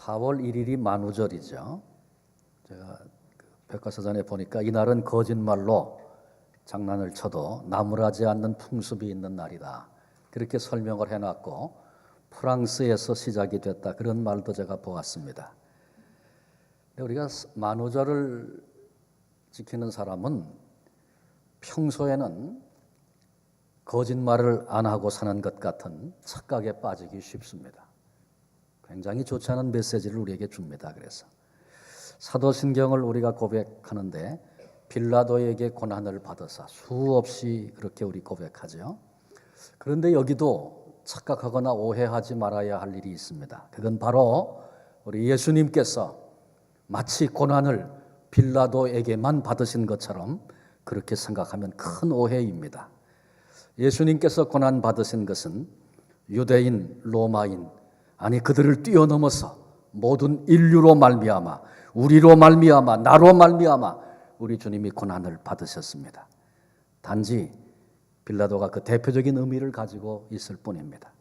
4월 1일이 만우절이죠. 제가 백과사전에 보니까 이날은 거짓말로 장난을 쳐도 나무라지 않는 풍습이 있는 날이다. 그렇게 설명을 해놨고 프랑스에서 시작이 됐다. 그런 말도 제가 보았습니다. 우리가 만우절을 지키는 사람은 평소에는 거짓말을 안 하고 사는 것 같은 착각에 빠지기 쉽습니다. 굉장히 좋지 않은 메시지를 우리에게 줍니다. 그래서 사도신경을 우리가 고백하는데 빌라도에게 고난을 받아서 수없이 그렇게 우리 고백하죠. 그런데 여기도 착각하거나 오해하지 말아야 할 일이 있습니다. 그건 바로 우리 예수님께서 마치 고난을 빌라도에게만 받으신 것처럼 그렇게 생각하면 큰 오해입니다. 예수님께서 고난 받으신 것은 유대인, 로마인, 아니 그들을 뛰어넘어서 모든 인류로 말미암아, 우리로 말미암아, 나로 말미암아 우리 주님이 고난을 받으셨습니다. 단지 빌라도가 그 대표적인 의미를 가지고 있을 뿐입니다.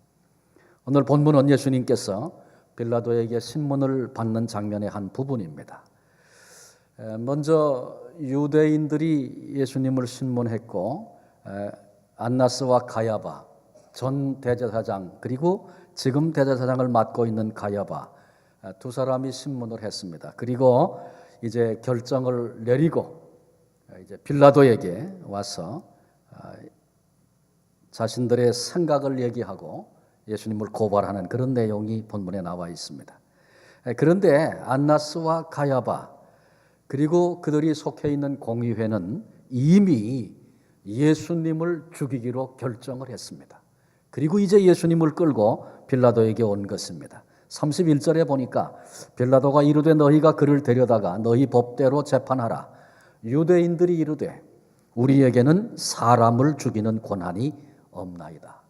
오늘 본문은 예수님께서 빌라도에게 신문을 받는 장면의 한 부분입니다. 먼저 유대인들이 예수님을 신문했고 안나스와 가야바 전 대제사장 그리고 지금 대제사장을 맡고 있는 가야바 두 사람이 신문을 했습니다. 그리고 이제 결정을 내리고 이제 빌라도에게 와서 자신들의 생각을 얘기하고 예수님을 고발하는 그런 내용이 본문에 나와 있습니다. 그런데 안나스와 가야바 그리고 그들이 속해 있는 공의회는 이미 예수님을 죽이기로 결정을 했습니다. 그리고 이제 예수님을 끌고 빌라도에게 온 것입니다. 31절에 보니까 빌라도가 이르되 너희가 그를 데려다가 너희 법대로 재판하라. 유대인들이 이르되 우리에게는 사람을 죽이는 권한이 없나이다.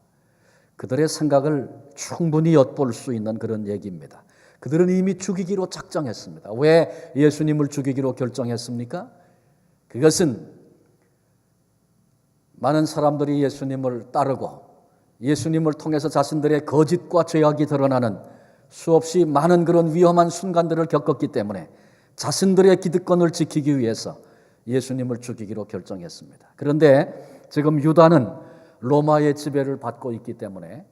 그들의 생각을 충분히 엿볼 수 있는 그런 얘기입니다. 그들은 이미 죽이기로 작정했습니다. 왜 예수님을 죽이기로 결정했습니까? 그것은 많은 사람들이 예수님을 따르고 예수님을 통해서 자신들의 거짓과 죄악이 드러나는 수없이 많은 그런 위험한 순간들을 겪었기 때문에 자신들의 기득권을 지키기 위해서 예수님을 죽이기로 결정했습니다. 그런데 지금 유다는 로마의 지배를 받고 있기 때문에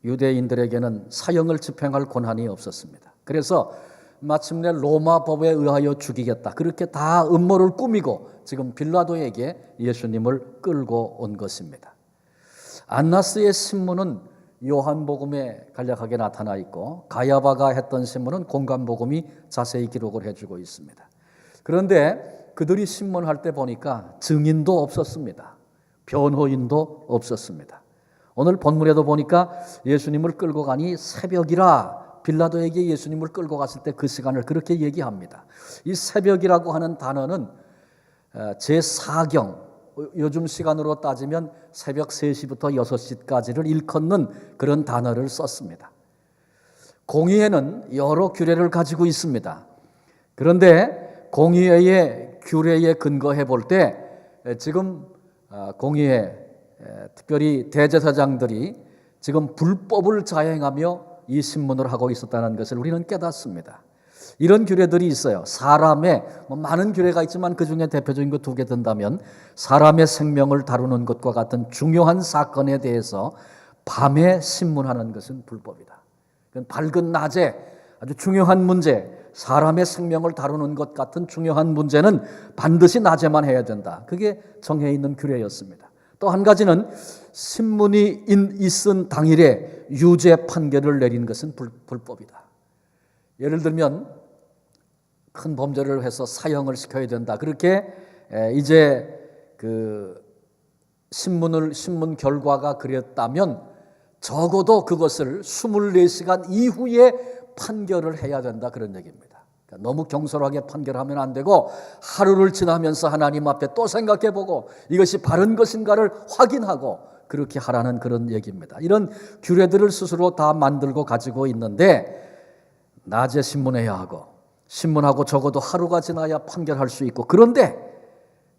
유대인들에게는 사형을 집행할 권한이 없었습니다. 그래서 마침내 로마 법에 의하여 죽이겠다. 그렇게 다 음모를 꾸미고 지금 빌라도에게 예수님을 끌고 온 것입니다. 안나스의 신문은 요한복음에 간략하게 나타나 있고 가야바가 했던 신문은 공관복음이 자세히 기록을 해주고 있습니다. 그런데 그들이 신문할 때 보니까 증인도 없었습니다. 변호인도 없었습니다. 오늘 본문에도 보니까 예수님을 끌고 가니 새벽이라 빌라도에게 예수님을 끌고 갔을 때 그 시간을 그렇게 얘기합니다. 이 새벽이라고 하는 단어는 제4경 요즘 시간으로 따지면 새벽 3시부터 6시까지를 일컫는 그런 단어를 썼습니다. 공의회는 여러 규례를 가지고 있습니다. 그런데 공의회의 규례에 근거해 볼 때 지금 공의회 특별히 대제사장들이 지금 불법을 자행하며 이 신문을 하고 있었다는 것을 우리는 깨닫습니다. 이런 규례들이 있어요. 사람의 많은 규례가 있지만 그중에 대표적인 것 2개 든다면 사람의 생명을 다루는 것과 같은 중요한 사건에 대해서 밤에 신문하는 것은 불법이다. 밝은 낮에 아주 중요한 문제, 사람의 생명을 다루는 것 같은 중요한 문제는 반드시 낮에만 해야 된다. 그게 정해 있는 규례였습니다. 또 한 가지는 신문이 있은 당일에 유죄 판결을 내린 것은 불법이다. 예를 들면 큰 범죄를 해서 사형을 시켜야 된다. 그렇게 이제 그 신문 결과가 그랬다면 적어도 그것을 24시간 이후에 판결을 해야 된다. 그런 얘기입니다. 그러니까 너무 경솔하게 판결하면 안 되고 하루를 지나면서 하나님 앞에 또 생각해보고 이것이 바른 것인가를 확인하고 그렇게 하라는 그런 얘기입니다. 이런 규례들을 스스로 다 만들고 가지고 있는데 낮에 신문해야 하고 신문하고 적어도 하루가 지나야 판결할 수 있고 그런데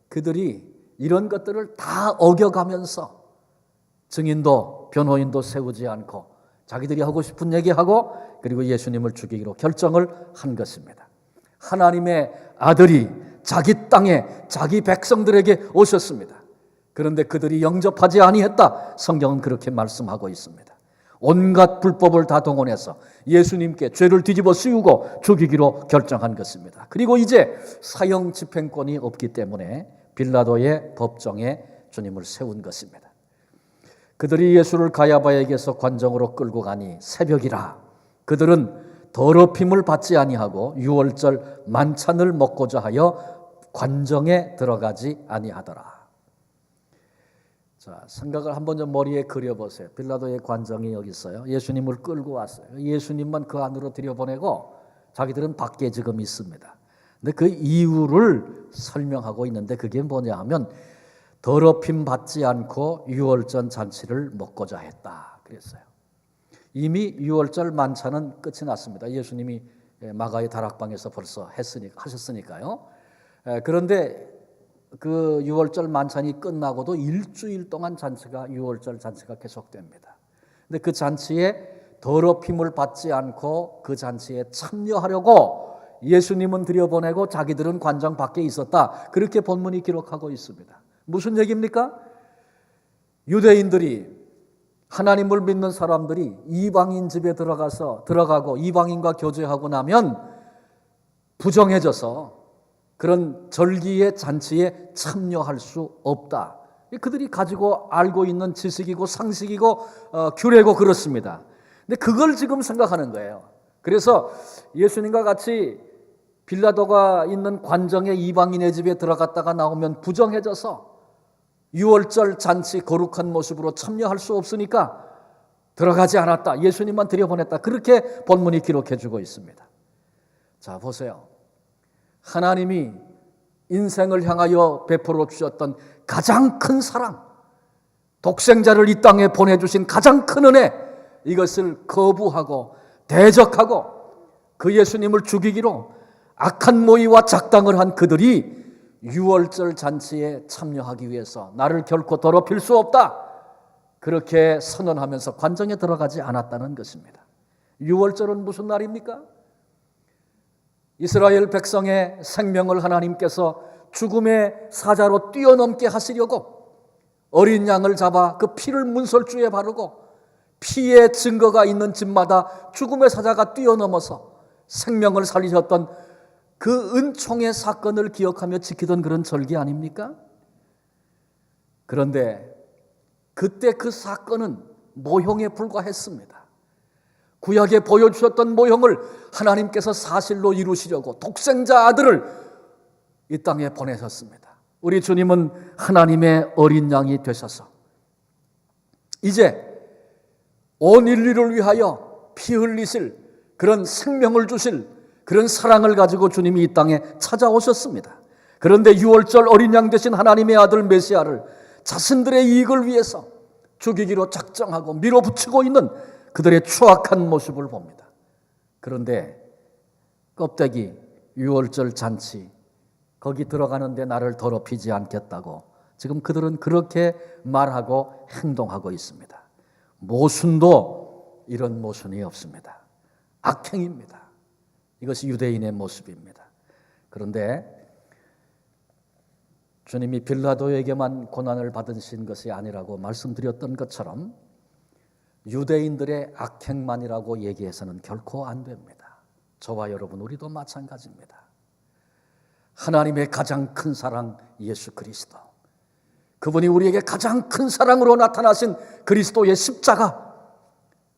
그들이 이런 것들을 다 어겨가면서 증인도 변호인도 세우지 않고 자기들이 하고 싶은 얘기하고 그리고 예수님을 죽이기로 결정을 한 것입니다. 하나님의 아들이 자기 땅에 자기 백성들에게 오셨습니다. 그런데 그들이 영접하지 아니했다. 성경은 그렇게 말씀하고 있습니다. 온갖 불법을 다 동원해서 예수님께 죄를 뒤집어 씌우고 죽이기로 결정한 것입니다. 그리고 이제 사형 집행권이 없기 때문에 빌라도의 법정에 주님을 세운 것입니다. 그들이 예수를 가야바에게서 관정으로 끌고 가니 새벽이라 그들은 더럽힘을 받지 아니하고 유월절 만찬을 먹고자 하여 관정에 들어가지 아니하더라. 자, 생각을 한번 좀 머리에 그려보세요. 빌라도의 관정이 여기 있어요. 예수님을 끌고 왔어요. 예수님만 그 안으로 들여보내고 자기들은 밖에 지금 있습니다. 근데 그 이유를 설명하고 있는데 그게 뭐냐 하면 더럽힘 받지 않고 유월절 잔치를 먹고자 했다 그랬어요. 이미 유월절 만찬은 끝이 났습니다. 예수님이 마가의 다락방에서 벌써 하셨으니까요. 그런데 그 유월절 만찬이 끝나고도 일주일 동안 유월절 잔치가 계속됩니다. 근데 그 잔치에 더럽힘을 받지 않고 그 잔치에 참여하려고 예수님은 들여보내고 자기들은 관장 밖에 있었다. 그렇게 본문이 기록하고 있습니다. 무슨 얘기입니까? 유대인들이 하나님을 믿는 사람들이 이방인 집에 들어가고 이방인과 교제하고 나면 부정해져서 그런 절기의 잔치에 참여할 수 없다. 그들이 가지고 알고 있는 지식이고 상식이고 규례고 그렇습니다. 근데 그걸 지금 생각하는 거예요. 그래서 예수님과 같이 빌라도가 있는 관정에 이방인의 집에 들어갔다가 나오면 부정해져서 유월절 잔치 거룩한 모습으로 참여할 수 없으니까 들어가지 않았다. 예수님만 들여보냈다. 그렇게 본문이 기록해주고 있습니다. 자, 보세요. 하나님이 인생을 향하여 베풀어 주셨던 가장 큰 사랑, 독생자를 이 땅에 보내주신 가장 큰 은혜, 이것을 거부하고 대적하고 그 예수님을 죽이기로 악한 모의와 작당을 한 그들이 유월절 잔치에 참여하기 위해서 나를 결코 더럽힐 수 없다, 그렇게 선언하면서 관정에 들어가지 않았다는 것입니다. 유월절은 무슨 날입니까? 이스라엘 백성의 생명을 하나님께서 죽음의 사자로 뛰어넘게 하시려고 어린 양을 잡아 그 피를 문설주에 바르고 피의 증거가 있는 집마다 죽음의 사자가 뛰어넘어서 생명을 살리셨던 그 은총의 사건을 기억하며 지키던 그런 절기 아닙니까? 그런데 그때 그 사건은 모형에 불과했습니다. 구약에 보여주셨던 모형을 하나님께서 사실로 이루시려고 독생자 아들을 이 땅에 보내셨습니다. 우리 주님은 하나님의 어린 양이 되셔서 이제 온 인류를 위하여 피 흘리실 그런 생명을 주실 그런 사랑을 가지고 주님이 이 땅에 찾아오셨습니다. 그런데 유월절 어린 양 되신 하나님의 아들 메시아를 자신들의 이익을 위해서 죽이기로 작정하고 밀어붙이고 있는 그들의 추악한 모습을 봅니다. 그런데 껍데기 유월절 잔치 거기 들어가는데 나를 더럽히지 않겠다고 지금 그들은 그렇게 말하고 행동하고 있습니다. 모순도 이런 모순이 없습니다. 악행입니다. 이것이 유대인의 모습입니다. 그런데 주님이 빌라도에게만 고난을 받으신 것이 아니라고 말씀드렸던 것처럼 유대인들의 악행만이라고 얘기해서는 결코 안 됩니다. 저와 여러분 우리도 마찬가지입니다. 하나님의 가장 큰 사랑 예수 그리스도, 그분이 우리에게 가장 큰 사랑으로 나타나신 그리스도의 십자가,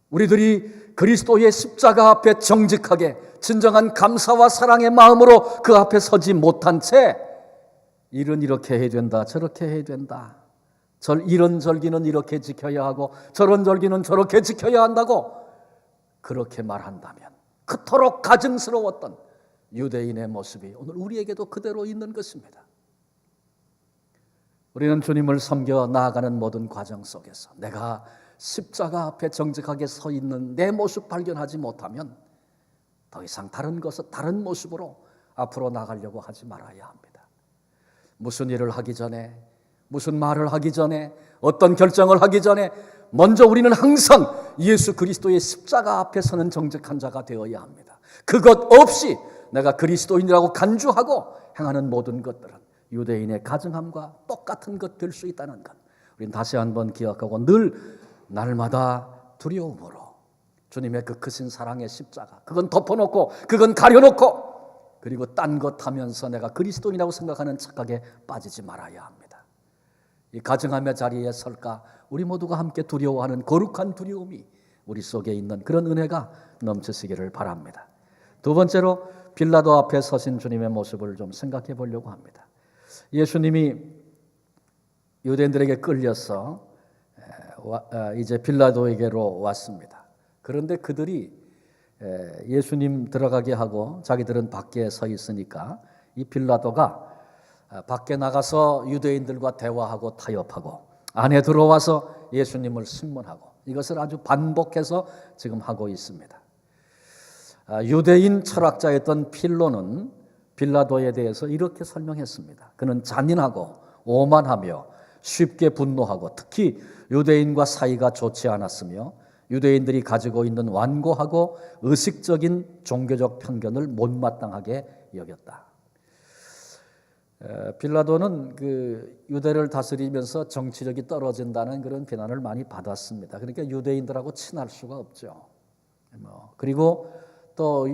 우리들이 그리스도의 십자가 앞에 정직하게 진정한 감사와 사랑의 마음으로 그 앞에 서지 못한 채 일은 이렇게 해야 된다, 저렇게 해야 된다, 이런 절기는 이렇게 지켜야 하고 저런 절기는 저렇게 지켜야 한다고 그렇게 말한다면 그토록 가증스러웠던 유대인의 모습이 오늘 우리에게도 그대로 있는 것입니다. 우리는 주님을 섬겨 나아가는 모든 과정 속에서 내가 십자가 앞에 정직하게 서 있는 내 모습 발견하지 못하면 더 이상 다른 모습으로 앞으로 나가려고 하지 말아야 합니다. 무슨 일을 하기 전에, 무슨 말을 하기 전에, 어떤 결정을 하기 전에 먼저 우리는 항상 예수 그리스도의 십자가 앞에 서는 정직한 자가 되어야 합니다. 그것 없이 내가 그리스도인이라고 간주하고 행하는 모든 것들은 유대인의 가증함과 똑같은 것 될 수 있다는 것, 우리는 다시 한번 기억하고 늘 날마다 두려움으로 주님의 그 크신 사랑의 십자가, 그건 덮어놓고 그건 가려놓고 그리고 딴 것 하면서 내가 그리스도인이라고 생각하는 착각에 빠지지 말아야 합니다. 이 가증함의 자리에 설까 우리 모두가 함께 두려워하는 거룩한 두려움이 우리 속에 있는 그런 은혜가 넘치시기를 바랍니다. 두 번째로 빌라도 앞에 서신 주님의 모습을 좀 생각해 보려고 합니다. 예수님이 유대인들에게 끌려서 이제 빌라도에게로 왔습니다. 그런데 그들이 예수님 들어가게 하고 자기들은 밖에 서 있으니까 이 빌라도가 밖에 나가서 유대인들과 대화하고 타협하고 안에 들어와서 예수님을 신문하고 이것을 아주 반복해서 지금 하고 있습니다. 유대인 철학자였던 필로는 빌라도에 대해서 이렇게 설명했습니다. 그는 잔인하고 오만하며 쉽게 분노하고 특히 유대인과 사이가 좋지 않았으며 유대인들이 가지고 있는 완고하고 의식적인 종교적 편견을 못마땅하게 여겼다. 빌라도는 그 유대를 다스리면서 정치력이 떨어진다는 그런 비난을 많이 받았습니다. 그러니까 유대인들하고 친할 수가 없죠. 그리고 또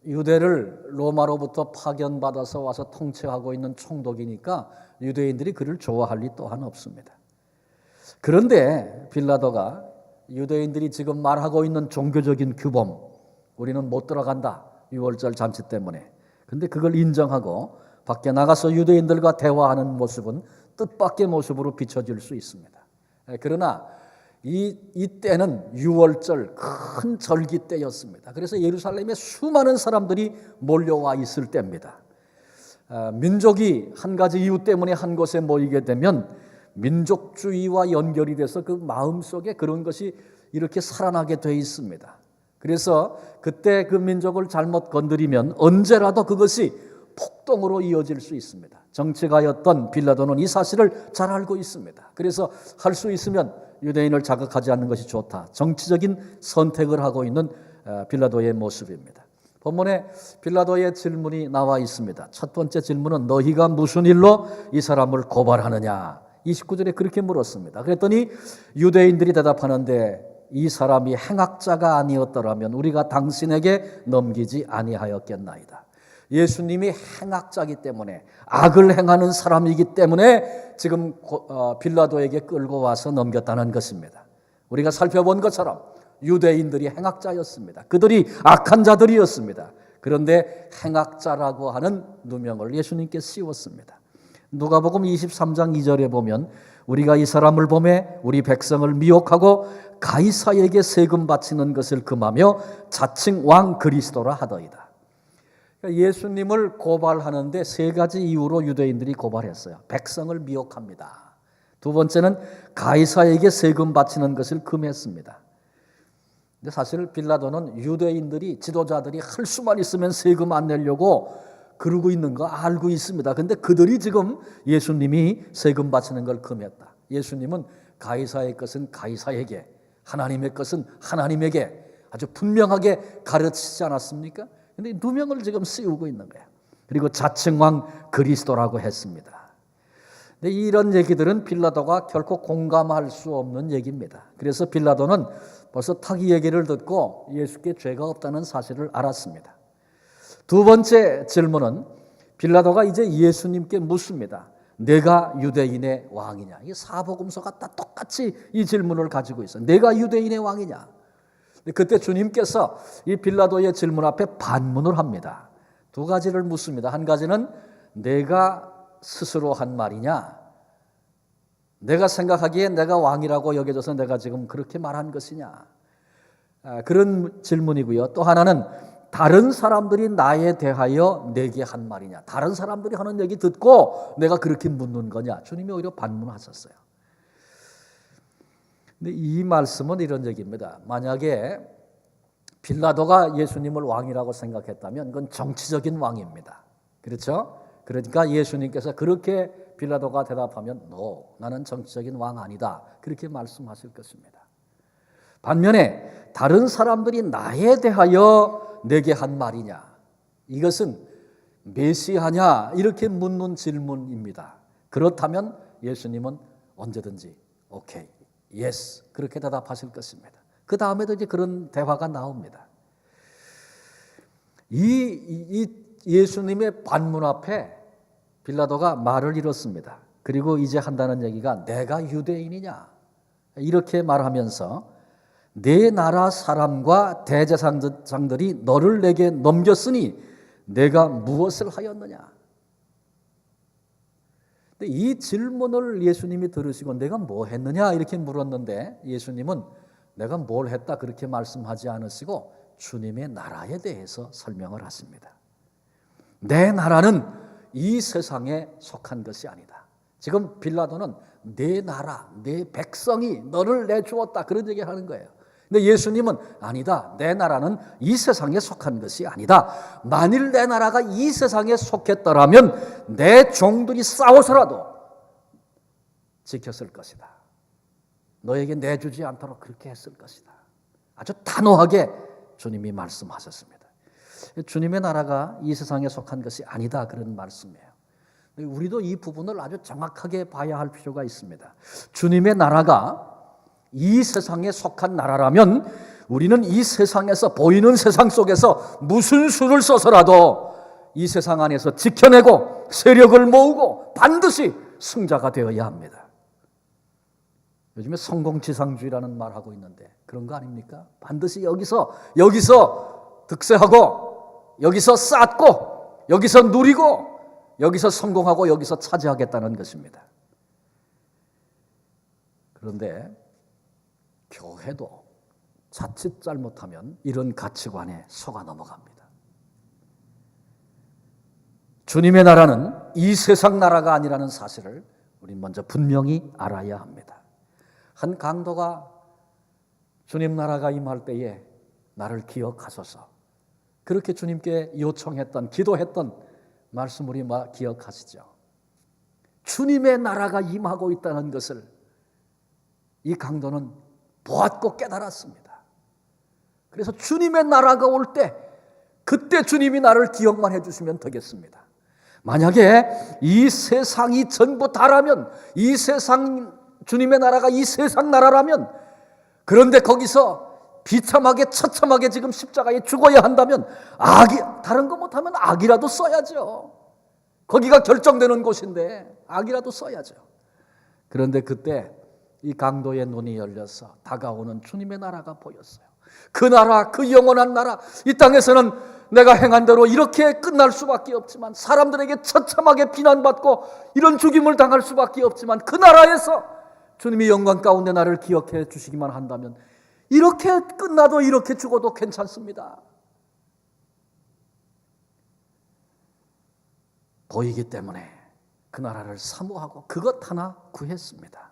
유대를 로마로부터 파견받아서 와서 통치하고 있는 총독이니까 유대인들이 그를 좋아할 리 또한 없습니다. 그런데 빌라도가 유대인들이 지금 말하고 있는 종교적인 규범, 우리는 못 들어간다, 유월절 잔치 때문에. 근데 그걸 인정하고 밖에 나가서 유대인들과 대화하는 모습은 뜻밖의 모습으로 비춰질 수 있습니다. 그러나 이때는 유월절 큰 절기 때였습니다. 그래서 예루살렘에 수많은 사람들이 몰려와 있을 때입니다. 민족이 한 가지 이유 때문에 한 곳에 모이게 되면 민족주의와 연결이 돼서 그 마음속에 그런 것이 이렇게 살아나게 돼 있습니다. 그래서 그때 그 민족을 잘못 건드리면 언제라도 그것이 폭동으로 이어질 수 있습니다. 정치가였던 빌라도는 이 사실을 잘 알고 있습니다. 그래서 할 수 있으면 유대인을 자극하지 않는 것이 좋다. 정치적인 선택을 하고 있는 빌라도의 모습입니다. 본문에 빌라도의 질문이 나와 있습니다. 첫 번째 질문은 너희가 무슨 일로 이 사람을 고발하느냐? 29절에 그렇게 물었습니다. 그랬더니 유대인들이 대답하는데 이 사람이 행악자가 아니었더라면 우리가 당신에게 넘기지 아니하였겠나이다. 예수님이 행악자이기 때문에 악을 행하는 사람이기 때문에 지금 빌라도에게 끌고 와서 넘겼다는 것입니다. 우리가 살펴본 것처럼 유대인들이 행악자였습니다. 그들이 악한 자들이었습니다. 그런데 행악자라고 하는 누명을 예수님께 씌웠습니다. 누가복음 23장 2절에 보면 우리가 이 사람을 보매 우리 백성을 미혹하고 가이사에게 세금 바치는 것을 금하며 자칭 왕 그리스도라 하더이다. 예수님을 고발하는데 세 가지 이유로 유대인들이 고발했어요. 백성을 미혹합니다. 두 번째는 가이사에게 세금 바치는 것을 금했습니다. 근데 사실 빌라도는 유대인들이 지도자들이 할 수만 있으면 세금 안 내려고 그러고 있는 거 알고 있습니다. 근데 그들이 지금 예수님이 세금 바치는 걸 금했다. 예수님은 가이사의 것은 가이사에게, 하나님의 것은 하나님에게 아주 분명하게 가르치지 않았습니까? 근데 누명을 지금 씌우고 있는 거예요. 그리고 자칭 왕 그리스도라고 했습니다. 근데 이런 얘기들은 빌라도가 결코 공감할 수 없는 얘기입니다. 그래서 빌라도는 벌써 타기 얘기를 듣고 예수께 죄가 없다는 사실을 알았습니다. 두 번째 질문은 빌라도가 이제 예수님께 묻습니다. 내가 유대인의 왕이냐? 이 사복음서가 다 똑같이 이 질문을 가지고 있어요. 내가 유대인의 왕이냐? 그때 주님께서 이 빌라도의 질문 앞에 반문을 합니다. 두 가지를 묻습니다. 한 가지는 내가 스스로 한 말이냐? 내가 생각하기에 내가 왕이라고 여겨져서 내가 지금 그렇게 말한 것이냐? 그런 질문이고요. 또 하나는 다른 사람들이 나에 대하여 내게 한 말이냐? 다른 사람들이 하는 얘기 듣고 내가 그렇게 묻는 거냐? 주님이 오히려 반문하셨어요. 근데 이 말씀은 이런 얘기입니다. 만약에 빌라도가 예수님을 왕이라고 생각했다면 그건 정치적인 왕입니다. 그렇죠? 그러니까 예수님께서 그렇게 빌라도가 대답하면 나는 정치적인 왕 아니다. 그렇게 말씀하실 것입니다. 반면에 다른 사람들이 나에 대하여 내게 한 말이냐, 이것은 메시아냐 이렇게 묻는 질문입니다. 그렇다면 예수님은 언제든지 오케이, 예스 그렇게 대답하실 것입니다. 그 다음에도 이제 그런 대화가 나옵니다. 이 예수님의 반문 앞에 빌라도가 말을 잃었습니다. 그리고 이제 한다는 얘기가 내가 유대인이냐 이렇게 말하면서 내 나라 사람과 대제사장들이 너를 내게 넘겼으니 내가 무엇을 하였느냐. 근데 이 질문을 예수님이 들으시고 내가 뭐 했느냐 이렇게 물었는데 예수님은 내가 뭘 했다 그렇게 말씀하지 않으시고 주님의 나라에 대해서 설명을 하십니다. 내 나라는 이 세상에 속한 것이 아니다. 지금 빌라도는 내 나라, 내 백성이 너를 내주었다 그런 얘기를 하는 거예요. 근데 예수님은 아니다. 내 나라는 이 세상에 속한 것이 아니다. 만일 내 나라가 이 세상에 속했더라면 내 종들이 싸워서라도 지켰을 것이다. 너에게 내주지 않도록 그렇게 했을 것이다. 아주 단호하게 주님이 말씀하셨습니다. 주님의 나라가 이 세상에 속한 것이 아니다 그런 말씀이에요. 우리도 이 부분을 아주 정확하게 봐야 할 필요가 있습니다. 주님의 나라가 이 세상에 속한 나라라면 우리는 이 세상에서 보이는 세상 속에서 무슨 수를 써서라도 이 세상 안에서 지켜내고 세력을 모으고 반드시 승자가 되어야 합니다. 요즘에 성공지상주의라는 말하고 있는데 그런 거 아닙니까? 반드시 여기서 득세하고 여기서 쌓고 여기서 누리고 여기서 성공하고 여기서 차지하겠다는 것입니다. 그런데 교회도 자칫 잘못하면 이런 가치관에 속아 넘어갑니다. 주님의 나라는 이 세상 나라가 아니라는 사실을 우리 먼저 분명히 알아야 합니다. 한 강도가 주님 나라가 임할 때에 나를 기억하소서 그렇게 주님께 요청했던 기도했던 말씀 우리 기억하시죠? 주님의 나라가 임하고 있다는 것을 이 강도는 보았고 깨달았습니다. 그래서 주님의 나라가 올 때 그때 주님이 나를 기억만 해주시면 되겠습니다. 만약에 이 세상이 전부 다라면 이 세상 주님의 나라가 이 세상 나라라면 그런데 거기서 비참하게 처참하게 지금 십자가에 죽어야 한다면 다른 거 못하면 악이라도 써야죠. 거기가 결정되는 곳인데 악이라도 써야죠. 그런데 그때 이 강도의 눈이 열려서 다가오는 주님의 나라가 보였어요. 그 나라, 그 영원한 나라, 이 땅에서는 내가 행한 대로 이렇게 끝날 수밖에 없지만 사람들에게 처참하게 비난받고 이런 죽임을 당할 수밖에 없지만 그 나라에서 주님이 영광 가운데 나를 기억해 주시기만 한다면 이렇게 끝나도 이렇게 죽어도 괜찮습니다. 보이기 때문에 그 나라를 사모하고 그것 하나 구했습니다.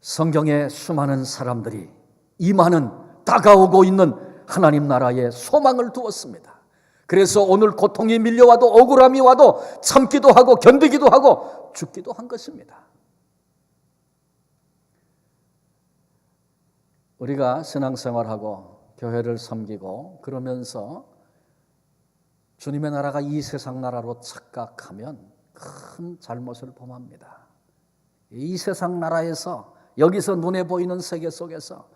성경에 수많은 사람들이 임하는 다가오고 있는 하나님 나라에 소망을 두었습니다. 그래서 오늘 고통이 밀려와도 억울함이 와도 참기도 하고 견디기도 하고 죽기도 한 것입니다. 우리가 신앙생활하고 교회를 섬기고 그러면서 주님의 나라가 이 세상 나라로 착각하면 큰 잘못을 범합니다. 이 세상 나라에서 여기서 눈에 보이는 세계 속에서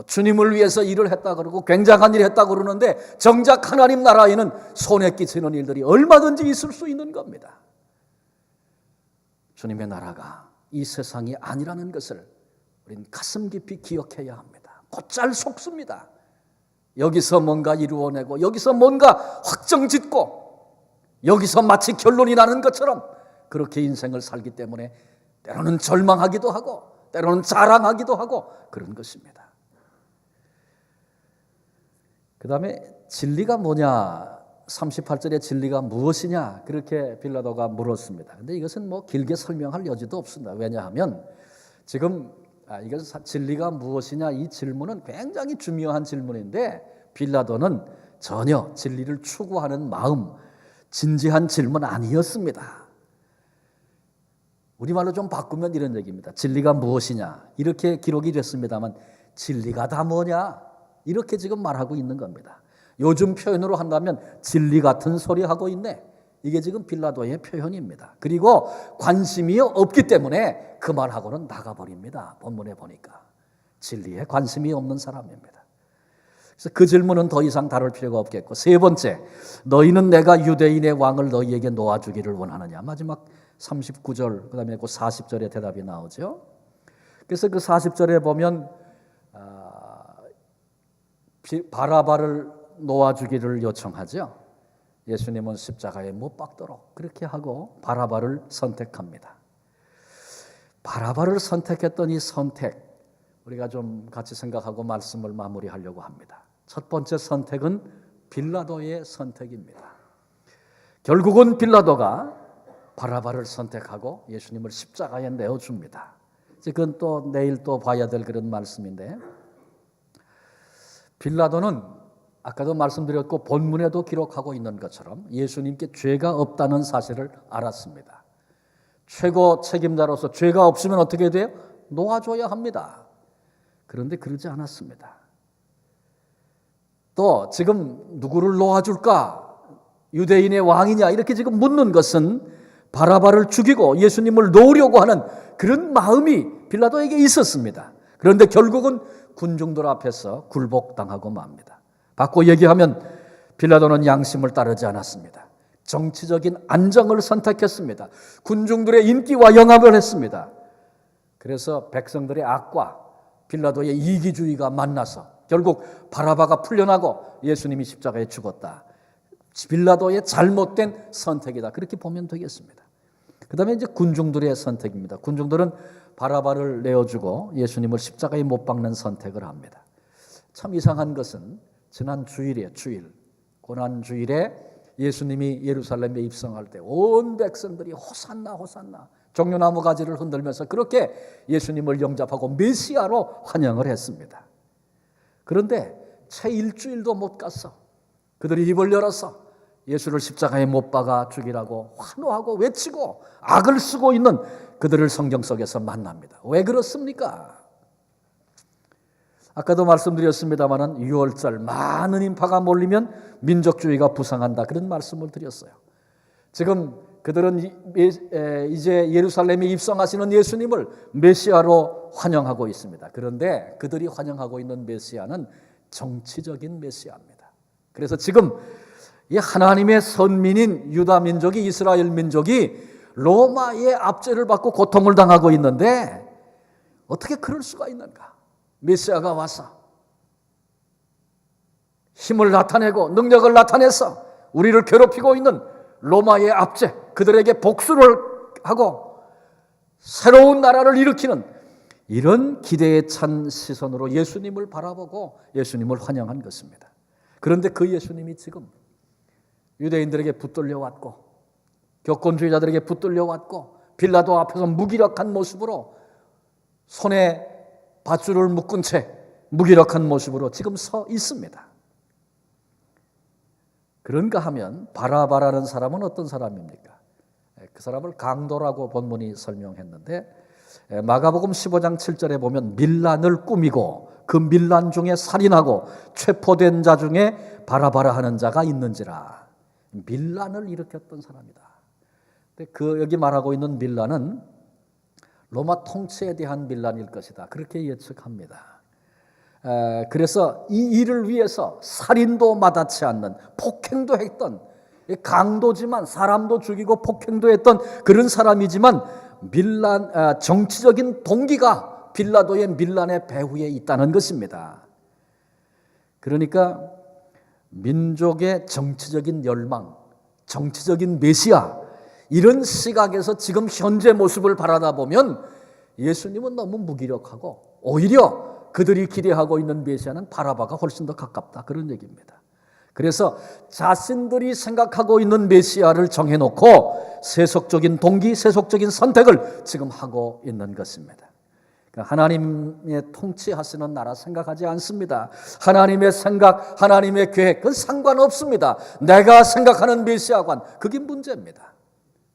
주님을 위해서 일을 했다 그러고 굉장한 일을 했다 그러는데 정작 하나님 나라에는 손에 끼치는 일들이 얼마든지 있을 수 있는 겁니다. 주님의 나라가 이 세상이 아니라는 것을 우리는 가슴 깊이 기억해야 합니다. 곧잘 속습니다. 여기서 뭔가 이루어내고 여기서 뭔가 확정짓고 여기서 마치 결론이 나는 것처럼 그렇게 인생을 살기 때문에 때로는 절망하기도 하고 때로는 자랑하기도 하고 그런 것입니다. 그 다음에 진리가 뭐냐, 38절의 진리가 무엇이냐 그렇게 빌라도가 물었습니다. 그런데 이것은 뭐 길게 설명할 여지도 없습니다. 왜냐하면 지금 이것은 진리가 무엇이냐 이 질문은 굉장히 중요한 질문인데 빌라도는 전혀 진리를 추구하는 마음, 진지한 질문 아니었습니다. 우리말로 좀 바꾸면 이런 얘기입니다. 진리가 무엇이냐? 이렇게 기록이 됐습니다만 진리가 다 뭐냐? 이렇게 지금 말하고 있는 겁니다. 요즘 표현으로 한다면 진리 같은 소리 하고 있네. 이게 지금 빌라도의 표현입니다. 그리고 관심이 없기 때문에 그 말하고는 나가버립니다. 본문에 보니까. 진리에 관심이 없는 사람입니다. 그래서 그 질문은 더 이상 다룰 필요가 없겠고, 세 번째, 너희는 내가 유대인의 왕을 너희에게 놓아주기를 원하느냐? 마지막 39절, 그 다음에 그 40절에 대답이 나오죠. 그래서 그 40절에 보면 바라바를 놓아주기를 요청하죠. 예수님은 십자가에 못 박도록 그렇게 하고 바라바를 선택합니다. 바라바를 선택했던 이 선택, 우리가 좀 같이 생각하고 말씀을 마무리하려고 합니다. 첫 번째 선택은 빌라도의 선택입니다. 결국은 빌라도가 바라바를 선택하고 예수님을 십자가에 내어줍니다. 그건 또 내일 또 봐야 될 그런 말씀인데, 빌라도는 아까도 말씀드렸고 본문에도 기록하고 있는 것처럼 예수님께 죄가 없다는 사실을 알았습니다. 최고 책임자로서 죄가 없으면 어떻게 돼요? 놓아줘야 합니다. 그런데 그러지 않았습니다. 또 지금 누구를 놓아줄까? 유대인의 왕이냐? 이렇게 지금 묻는 것은 바라바를 죽이고 예수님을 놓으려고 하는 그런 마음이 빌라도에게 있었습니다. 그런데 결국은 군중들 앞에서 굴복당하고 맙니다. 바꿔 얘기하면 빌라도는 양심을 따르지 않았습니다. 정치적인 안정을 선택했습니다. 군중들의 인기와 영합을 했습니다. 그래서 백성들의 악과 빌라도의 이기주의가 만나서 결국 바라바가 풀려나고 예수님이 십자가에 죽었다. 빌라도의 잘못된 선택이다. 그렇게 보면 되겠습니다. 그 다음에 이제 군중들의 선택입니다. 군중들은 바라바를 내어주고 예수님을 십자가에 못 박는 선택을 합니다. 참 이상한 것은 지난 주일에 고난주일에 예수님이 예루살렘에 입성할 때 온 백성들이 호산나 호산나 종려나무 가지를 흔들면서 그렇게 예수님을 영접하고 메시아로 환영을 했습니다. 그런데 채 일주일도 못 갔어. 그들이 입을 열어서 예수를 십자가에 못 박아 죽이라고 환호하고 외치고 악을 쓰고 있는 그들을 성경 속에서 만납니다. 왜 그렇습니까? 아까도 말씀드렸습니다마는 6월절 많은 인파가 몰리면 민족주의가 부상한다. 그런 말씀을 드렸어요. 지금 그들은 이제 예루살렘에 입성하시는 예수님을 메시아로 환영하고 있습니다. 그런데 그들이 환영하고 있는 메시아는 정치적인 메시아입니다. 그래서 지금 이 하나님의 선민인 유다 민족이, 이스라엘 민족이 로마의 압제를 받고 고통을 당하고 있는데 어떻게 그럴 수가 있는가? 메시아가 와서 힘을 나타내고 능력을 나타내서 우리를 괴롭히고 있는 로마의 압제, 그들에게 복수를 하고 새로운 나라를 일으키는 이런 기대에 찬 시선으로 예수님을 바라보고 예수님을 환영한 것입니다. 그런데 그 예수님이 지금 유대인들에게 붙들려 왔고 교권주의자들에게 붙들려 왔고 빌라도 앞에서 무기력한 모습으로 손에 밧줄을 묶은 채 무기력한 모습으로 지금 서 있습니다. 그런가 하면 바라바라는 사람은 어떤 사람입니까? 그 사람을 강도라고 본문이 설명했는데 마가복음 15장 7절에 보면 밀란을 꾸미고 그 밀란 중에 살인하고 체포된 자 중에 바라바라 하는 자가 있는지라. 밀란을 일으켰던 사람이다. 근데 여기 말하고 있는 밀란은 로마 통치에 대한 밀란일 것이다. 그렇게 예측합니다. 그래서 이 일을 위해서 살인도 마다치 않는, 폭행도 했던, 강도지만 사람도 죽이고 폭행도 했던 그런 사람이지만 정치적인 동기가 빌라도의 밀란의 배후에 있다는 것입니다. 그러니까 민족의 정치적인 열망, 정치적인 메시아, 이런 시각에서 지금 현재 모습을 바라다 보면 예수님은 너무 무기력하고 오히려 그들이 기대하고 있는 메시아는 바라바가 훨씬 더 가깝다. 그런 얘기입니다. 그래서 자신들이 생각하고 있는 메시아를 정해놓고 세속적인 동기, 세속적인 선택을 지금 하고 있는 것입니다. 하나님의 통치하시는 나라 생각하지 않습니다. 하나님의 생각, 하나님의 계획, 그건 상관없습니다. 내가 생각하는 메시아관, 그게 문제입니다.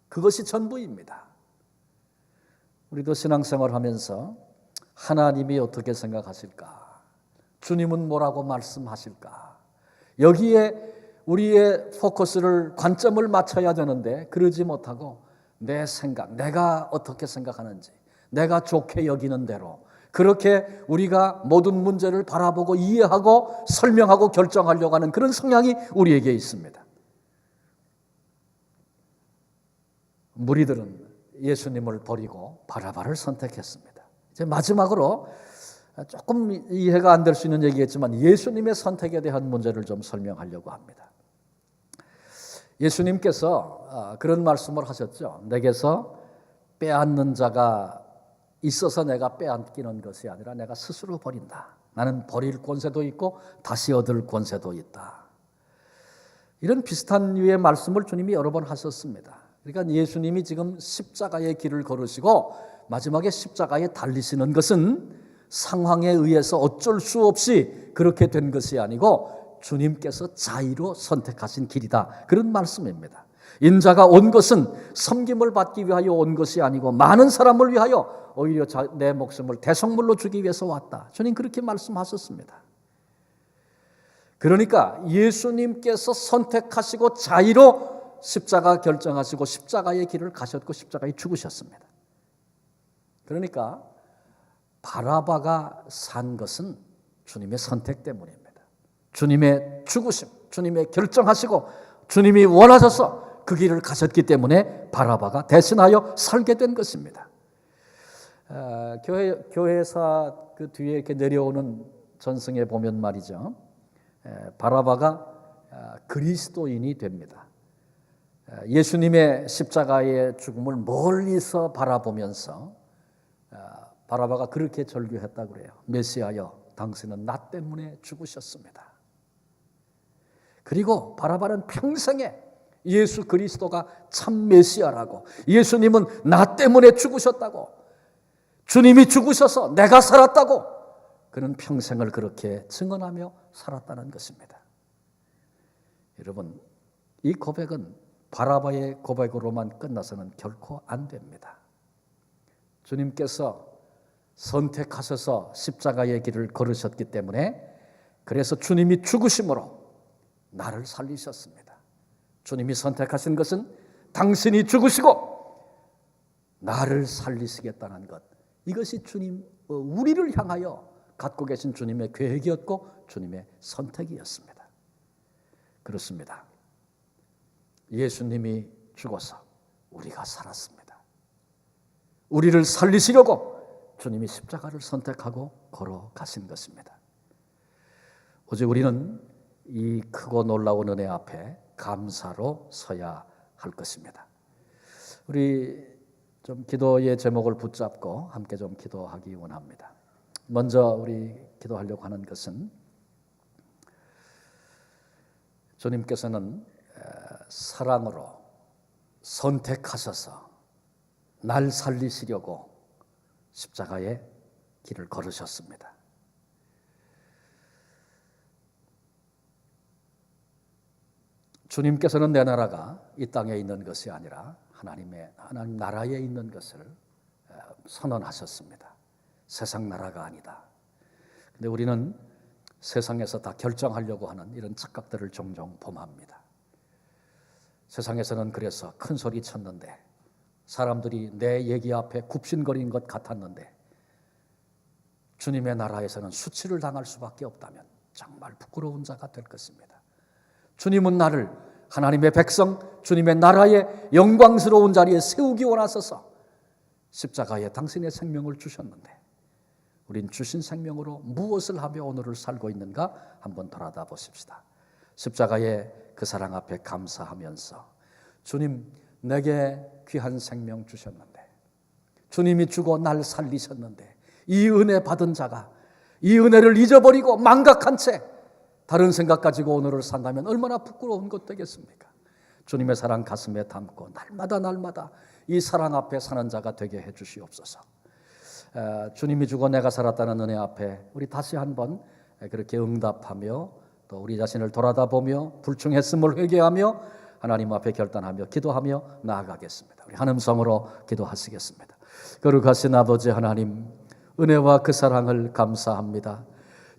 그것이 전부입니다. 우리도 신앙생활 하면서 하나님이 어떻게 생각하실까? 주님은 뭐라고 말씀하실까? 여기에 우리의 포커스를, 관점을 맞춰야 되는데 그러지 못하고 내 생각, 내가 어떻게 생각하는지, 내가 좋게 여기는 대로 그렇게 우리가 모든 문제를 바라보고 이해하고 설명하고 결정하려고 하는 그런 성향이 우리에게 있습니다. 무리들은 예수님을 버리고 바라바를 선택했습니다. 이제 마지막으로 조금 이해가 안 될 수 있는 얘기겠지만 예수님의 선택에 대한 문제를 좀 설명하려고 합니다. 예수님께서 그런 말씀을 하셨죠. 내게서 빼앗는 자가 있어서 내가 빼앗기는 것이 아니라 내가 스스로 버린다. 나는 버릴 권세도 있고 다시 얻을 권세도 있다. 이런 비슷한 류의 말씀을 주님이 여러 번 하셨습니다. 그러니까 예수님이 지금 십자가의 길을 걸으시고 마지막에 십자가에 달리시는 것은 상황에 의해서 어쩔 수 없이 그렇게 된 것이 아니고 주님께서 자의로 선택하신 길이다. 그런 말씀입니다. 인자가 온 것은 섬김을 받기 위하여 온 것이 아니고 많은 사람을 위하여 오히려 내 목숨을 대속물로 주기 위해서 왔다. 주님 그렇게 말씀하셨습니다. 그러니까 예수님께서 선택하시고 자의로 십자가 결정하시고 십자가의 길을 가셨고 십자가에 죽으셨습니다. 그러니까 바라바가 산 것은 주님의 선택 때문입니다. 주님의 죽으심, 주님의 결정하시고 주님이 원하셔서 그 길을 가셨기 때문에 바라바가 대신하여 살게 된 것입니다. 교회사 그 뒤에 이렇게 내려오는 전승에 보면 말이죠. 바라바가 그리스도인이 됩니다. 예수님의 십자가의 죽음을 멀리서 바라보면서 바라바가 그렇게 절규했다고 그래요. 메시아여, 당신은 나 때문에 죽으셨습니다. 그리고 바라바는 평생에 예수 그리스도가 참 메시아라고, 예수님은 나 때문에 죽으셨다고, 주님이 죽으셔서 내가 살았다고, 그는 평생을 그렇게 증언하며 살았다는 것입니다. 여러분, 이 고백은 바라바의 고백으로만 끝나서는 결코 안 됩니다. 주님께서 선택하셔서 십자가의 길을 걸으셨기 때문에, 그래서 주님이 죽으심으로 나를 살리셨습니다. 주님이 선택하신 것은 당신이 죽으시고 나를 살리시겠다는 것, 이것이 주님, 우리를 향하여 갖고 계신 주님의 계획이었고 주님의 선택이었습니다. 그렇습니다. 예수님이 죽어서 우리가 살았습니다. 우리를 살리시려고 주님이 십자가를 선택하고 걸어가신 것입니다. 오직 우리는 이 크고 놀라운 은혜 앞에 감사로 서야 할 것입니다. 우리 좀 기도의 제목을 붙잡고 함께 좀 기도하기 원합니다. 먼저 우리 기도하려고 하는 것은, 주님께서는 사랑으로 선택하셔서 날 살리시려고 십자가의 길을 걸으셨습니다. 주님께서는 내 나라가 이 땅에 있는 것이 아니라 하나님 나라에 있는 것을 선언하셨습니다. 세상 나라가 아니다. 근데 우리는 세상에서 다 결정하려고 하는 이런 착각들을 종종 범합니다. 세상에서는 그래서 큰 소리 쳤는데, 사람들이 내 얘기 앞에 굽신거린 것 같았는데, 주님의 나라에서는 수치를 당할 수밖에 없다면 정말 부끄러운 자가 될 것입니다. 주님은 나를 하나님의 백성, 주님의 나라의 영광스러운 자리에 세우기 원하셔서 십자가에 당신의 생명을 주셨는데, 우린 주신 생명으로 무엇을 하며 오늘을 살고 있는가 한번 돌아다 보십시다. 십자가의 그 사랑 앞에 감사하면서, 주님, 내게 귀한 생명 주셨는데, 주님이 죽어 날 살리셨는데, 이 은혜 받은 자가 이 은혜를 잊어버리고 망각한 채 다른 생각 가지고 오늘을 산다면 얼마나 부끄러운 것 되겠습니까? 주님의 사랑 가슴에 담고 날마다 이 사랑 앞에 사는 자가 되게 해 주시옵소서. 주님이 주고 내가 살았다는 은혜 앞에 우리 다시 한번 그렇게 응답하며 또 우리 자신을 돌아다보며 불충했음을 회개하며 하나님 앞에 결단하며 기도하며 나아가겠습니다. 우리 한 음성으로 기도하시겠습니다. 거룩하신 아버지 하나님, 은혜와 그 사랑을 감사합니다.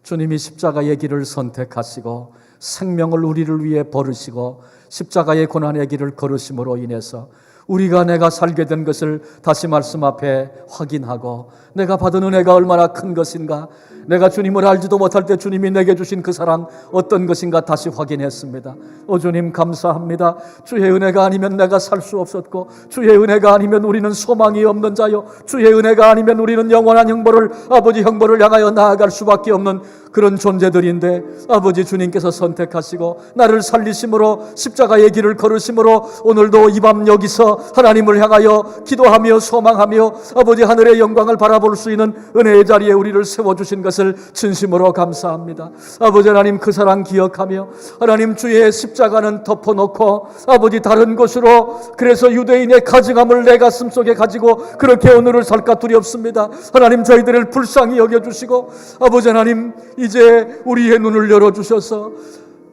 주님이 십자가의 길을 선택하시고 생명을 우리를 위해 버리시고 십자가의 고난의 길을 걸으심으로 인해서 우리가 내가 살게 된 것을 다시 말씀 앞에 확인하고 내가 받은 은혜가 얼마나 큰 것인가, 내가 주님을 알지도 못할 때 주님이 내게 주신 그 사랑 어떤 것인가 다시 확인했습니다. 오 주님 감사합니다. 주의 은혜가 아니면 내가 살 수 없었고, 주의 은혜가 아니면 우리는 소망이 없는 자요, 주의 은혜가 아니면 우리는 영원한 형벌을, 아버지 형벌을 향하여 나아갈 수밖에 없는 그런 존재들인데, 아버지 주님께서 선택하시고 나를 살리심으로 십자가의 길을 걸으심으로 오늘도 이 밤 여기서 하나님을 향하여 기도하며 소망하며 아버지 하늘의 영광을 바라볼 수 있는 은혜의 자리에 우리를 세워주신 것을 진심으로 감사합니다. 아버지 하나님, 그 사랑 기억하며 하나님 주의 십자가는 덮어놓고 아버지 다른 곳으로, 그래서 유대인의 가증함을 내 가슴 속에 가지고 그렇게 오늘을 살까 두렵습니다. 하나님 저희들을 불쌍히 여겨주시고 아버지 하나님 이제 우리의 눈을 열어주셔서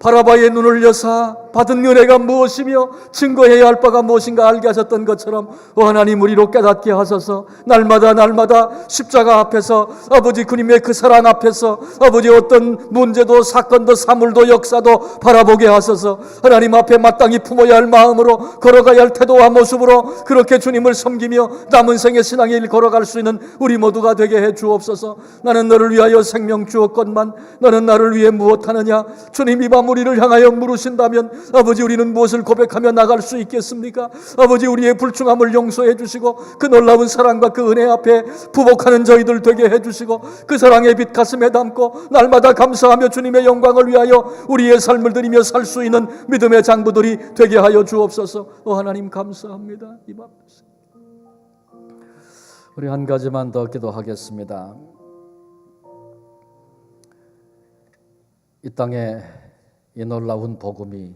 바라바의 눈을 여사 받은 은혜가 무엇이며 증거해야 할 바가 무엇인가 알게 하셨던 것처럼 하나님 우리로 깨닫게 하소서. 날마다 십자가 앞에서 아버지 주님의 그 사랑 앞에서 아버지 어떤 문제도 사건도 사물도 역사도 바라보게 하소서. 하나님 앞에 마땅히 품어야 할 마음으로 걸어가야 할 태도와 모습으로 그렇게 주님을 섬기며 남은 생의 신앙의 일 걸어갈 수 있는 우리 모두가 되게 해 주옵소서. 나는 너를 위하여 생명 주었건만 너는 나를 위해 무엇하느냐. 주님 이 밤 우리를 향하여 물으신다면 아버지 우리는 무엇을 고백하며 나갈 수 있겠습니까? 아버지 우리의 불충함을 용서해 주시고 그 놀라운 사랑과 그 은혜 앞에 부복하는 저희들 되게 해 주시고 그 사랑의 빛 가슴에 담고 날마다 감사하며 주님의 영광을 위하여 우리의 삶을 드리며 살 수 있는 믿음의 장부들이 되게 하여 주옵소서. 하나님 감사합니다. 이 밤 우리 한 가지만 더 기도하겠습니다. 이 땅에 이 놀라운 복음이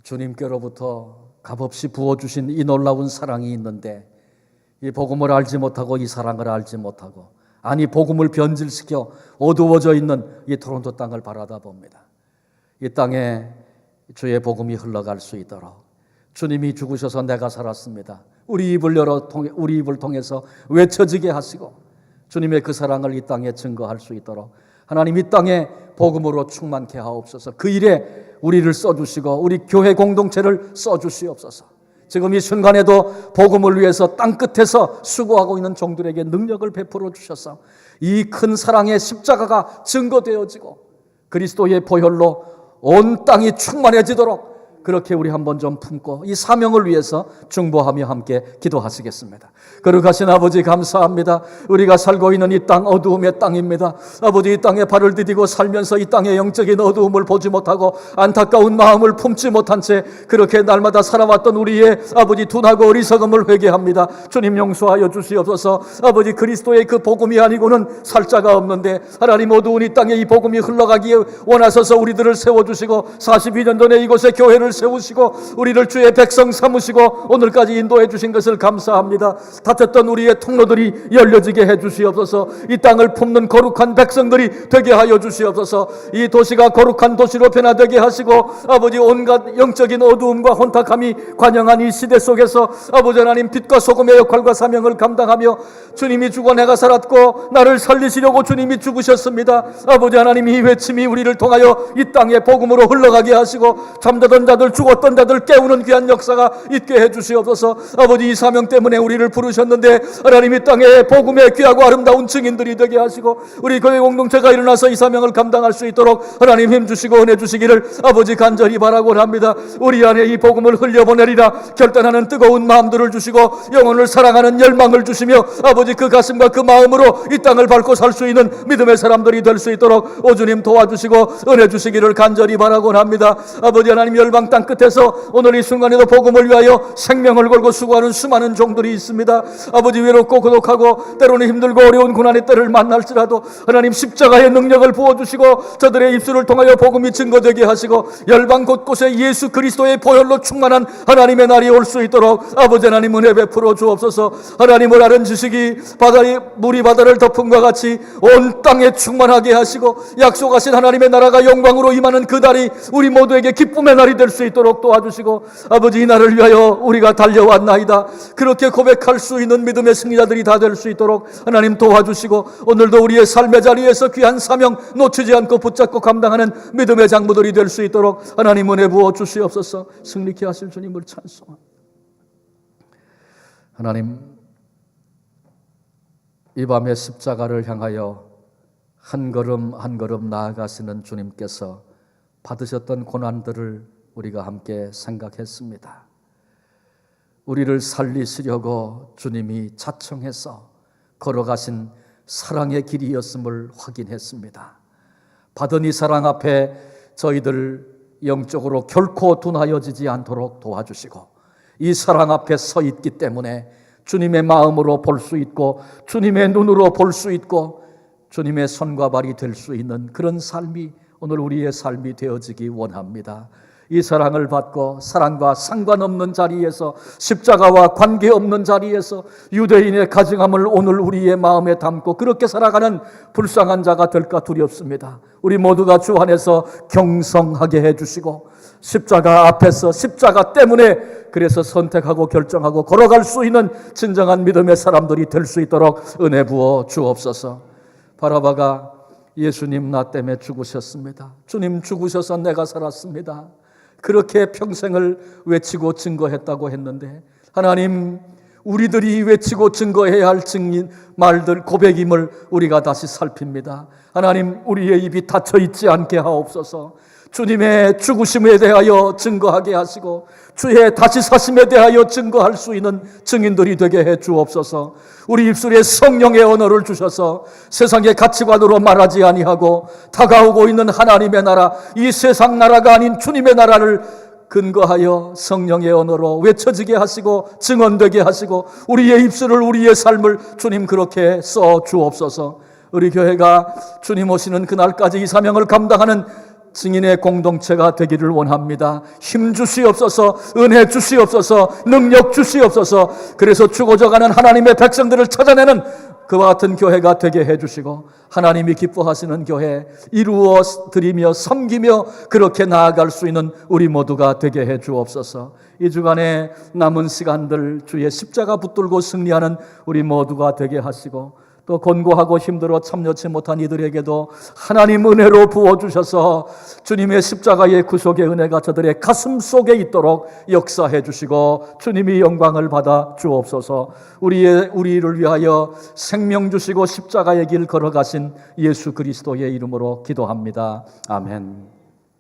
주님께로부터 값없이 부어주신 이 놀라운 사랑이 있는데 이 복음을 알지 못하고 이 사랑을 알지 못하고 아니 복음을 변질시켜 어두워져 있는 이 토론토 땅을 바라다 봅니다. 이 땅에 주의 복음이 흘러갈 수 있도록 주님이 죽으셔서 내가 살았습니다. 우리 입을 통해서 외쳐지게 하시고 주님의 그 사랑을 이 땅에 증거할 수 있도록 하나님 이 땅에 복음으로 충만케 하옵소서. 그 일에 우리를 써주시고 우리 교회 공동체를 써주시옵소서. 지금 이 순간에도 복음을 위해서 땅끝에서 수고하고 있는 종들에게 능력을 베풀어 주셔서 이 큰 사랑의 십자가가 증거되어지고 그리스도의 보혈로 온 땅이 충만해지도록 그렇게 우리 한번 좀 품고 이 사명을 위해서 중보하며 함께 기도하시겠습니다. 거룩하신 아버지 감사합니다. 우리가 살고 있는 이 땅 어두움의 땅입니다. 아버지 이 땅에 발을 디디고 살면서 이 땅의 영적인 어두움을 보지 못하고 안타까운 마음을 품지 못한 채 그렇게 날마다 살아왔던 우리의 아버지 둔하고 어리석음을 회개합니다. 주님 용서하여 주시옵소서. 아버지 그리스도의 그 복음이 아니고는 살 자가 없는데 하나님 어두운 이 땅에 이 복음이 흘러가기에 원하셔서 우리들을 세워주시고 42년 전에 이곳에 교회를 세우시고 우리를 주의 백성 삼으시고 오늘까지 인도해 주신 것을 감사합니다. 닫혔던 우리의 통로들이 열려지게 해 주시옵소서. 이 땅을 품는 거룩한 백성들이 되게 하여 주시옵소서. 이 도시가 거룩한 도시로 변화되게 하시고 아버지 온갖 영적인 어두움과 혼탁함이 관영한 이 시대 속에서 아버지 하나님 빛과 소금의 역할과 사명을 감당하며 주님이 죽어 내가 살았고 나를 살리시려고 주님이 죽으셨습니다. 아버지 하나님 이 외침이 우리를 통하여 이 땅에 복음으로 흘러가게 하시고 잠자던 자들 죽었던 자들 깨우는 귀한 역사가 있게 해주시옵소서. 아버지 이 사명 때문에 우리를 부르셨는데 하나님 이 땅에 복음의 귀하고 아름다운 증인들이 되게 하시고 우리 교회 공동체가 일어나서 이 사명을 감당할 수 있도록 하나님 힘주시고 은혜 주시기를 아버지 간절히 바라고 합니다. 우리 안에 이 복음을 흘려보내리라 결단하는 뜨거운 마음들을 주시고 영혼을 사랑하는 열망을 주시며 아버지 그 가슴과 그 마음으로 이 땅을 밟고 살 수 있는 믿음의 사람들이 될 수 있도록 오 주님 도와주시고 은혜 주시기를 간절히 바라고 합니다. 아버지 하나님 열방 땅 끝에서 오늘 이 순간에도 복음을 위하여 생명을 걸고 수고하는 수많은 종들이 있습니다. 아버지, 외롭고 고독하고 때로는 힘들고 어려운 고난의 때를 만날지라도 하나님 십자가의 능력을 부어주시고 저들의 입술을 통하여 복음이 증거되게 하시고 열방 곳곳에 예수 그리스도의 보혈로 충만한 하나님의 날이 올 수 있도록 아버지 하나님 은혜 베풀어 주옵소서. 하나님을 아는 지식이 물이 바다를 덮음과 같이 온 땅에 충만하게 하시고 약속하신 하나님의 나라가 영광으로 임하는 그 날이 우리 모두에게 기쁨의 날이 될 수 있도록 도와주시고 아버지, 이 날을 위하여 우리가 달려왔나이다, 그렇게 고백할 수 있는 믿음의 승리자들이 다 될 수 있도록 하나님 도와주시고 오늘도 우리의 삶의 자리에서 귀한 사명 놓치지 않고 붙잡고 감당하는 믿음의 장부들이 될 수 있도록 하나님 은혜 부어 주시옵소서. 승리케 하실 주님을 찬송합니다. 하나님, 이 밤에 십자가를 향하여 한 걸음 한 걸음 나아가시는 주님께서 받으셨던 고난들을 우리가 함께 생각했습니다. 우리를 살리시려고 주님이 자청해서 걸어가신 사랑의 길이었음을 확인했습니다. 받은 이 사랑 앞에 저희들 영적으로 결코 둔하여지지 않도록 도와주시고 이 사랑 앞에 서 있기 때문에 주님의 마음으로 볼 수 있고 주님의 눈으로 볼 수 있고 주님의 손과 발이 될 수 있는 그런 삶이 오늘 우리의 삶이 되어지기 원합니다. 이 사랑을 받고 사랑과 상관없는 자리에서, 십자가와 관계없는 자리에서 유대인의 가증함을 오늘 우리의 마음에 담고 그렇게 살아가는 불쌍한 자가 될까 두렵습니다. 우리 모두가 주 안에서 경성하게 해주시고 십자가 앞에서 십자가 때문에 그래서 선택하고 결정하고 걸어갈 수 있는 진정한 믿음의 사람들이 될 수 있도록 은혜 부어 주옵소서. 바라바가 예수님 나 때문에 죽으셨습니다. 주님 죽으셔서 내가 살았습니다. 그렇게 평생을 외치고 증거했다고 했는데 하나님, 우리들이 외치고 증거해야 할 증인 말들, 고백임을 우리가 다시 살핍니다. 하나님, 우리의 입이 닫혀 있지 않게 하옵소서. 주님의 죽으심에 대하여 증거하게 하시고 주의 다시 사심에 대하여 증거할 수 있는 증인들이 되게 해 주옵소서. 우리 입술에 성령의 언어를 주셔서 세상의 가치관으로 말하지 아니하고 다가오고 있는 하나님의 나라, 이 세상 나라가 아닌 주님의 나라를 근거하여 성령의 언어로 외쳐지게 하시고 증언되게 하시고 우리의 입술을, 우리의 삶을 주님 그렇게 써 주옵소서. 우리 교회가 주님 오시는 그날까지 이 사명을 감당하는 증인의 공동체가 되기를 원합니다. 힘 주시옵소서, 은혜 주시옵소서, 능력 주시옵소서. 그래서 죽어져가는 하나님의 백성들을 찾아내는 그와 같은 교회가 되게 해주시고 하나님이 기뻐하시는 교회 이루어 드리며 섬기며 그렇게 나아갈 수 있는 우리 모두가 되게 해 주옵소서. 이 주간에 남은 시간들 주의 십자가 붙들고 승리하는 우리 모두가 되게 하시고 또 곤고하고 힘들어 참여치 못한 이들에게도 하나님 은혜로 부어주셔서 주님의 십자가의 구속의 은혜가 저들의 가슴 속에 있도록 역사해 주시고 주님이 영광을 받아 주옵소서. 우리를 위하여 생명 주시고 십자가의 길 걸어가신 예수 그리스도의 이름으로 기도합니다. 아멘.